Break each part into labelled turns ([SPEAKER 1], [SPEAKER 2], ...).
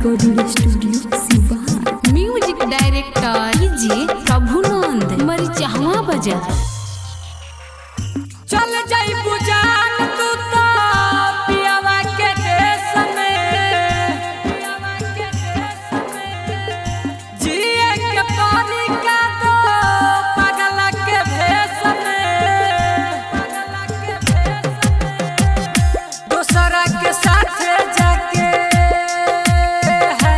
[SPEAKER 1] Recording studio Siwan.
[SPEAKER 2] Music director DJ Prabhunand Marichhawa बाजार।
[SPEAKER 3] चल जाई बुझान तू तो पियावा के देश में, जिए के पानी का दो पागल के भेष में, दूसरा के साथ जाके है,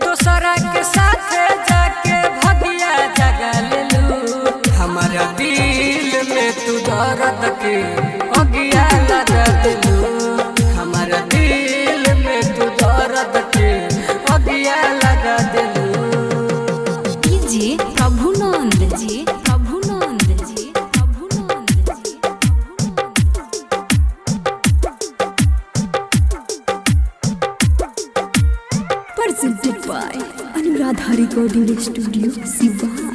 [SPEAKER 3] दूसरा के साथ जाके भगिया जगा ले लू। हमारा दिल में तू दर्द के अगिया लगा दिलू, हमारा दिल में तू दर्द के अगिया लगा दिलू।
[SPEAKER 2] डीजे प्रभुनंद जी प्रभुनंद जी Prabhunand ji.
[SPEAKER 1] presented by Anuradha recording studio Siwan.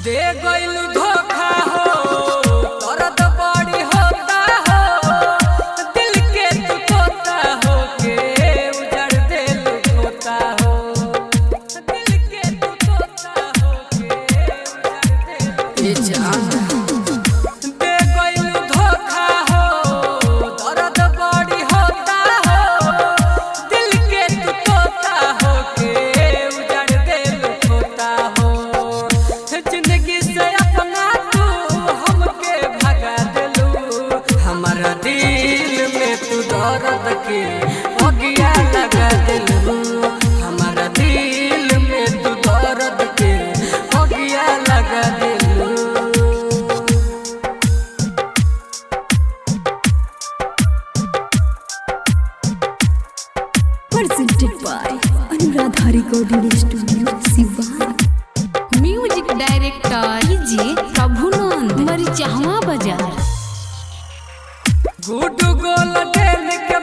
[SPEAKER 3] दे गइलू धोखा हो, दर्द बड़ी होता हो, दिल के तू तोता हो के उजड़ दिल खोता हो, दिल के तू तोता हो के उजड़ दिल। दे गइलू धोखा हो, दर्द बड़ी होता हो, दिल के तू तोता हो के उजड़ दिल खोता हो। जिंदगी से अपना तू हमके भगा दिलू, हमारा दिल में तू दर्द के अगिया लगा दिलू, हमारा दिल में तू दर्द के अगिया लगा दिलू।
[SPEAKER 1] presented by Anuradha recording studio Siwan.
[SPEAKER 2] Music director DJ Prabhunand Marichhawa Bazar.
[SPEAKER 3] गुड गोल डेल के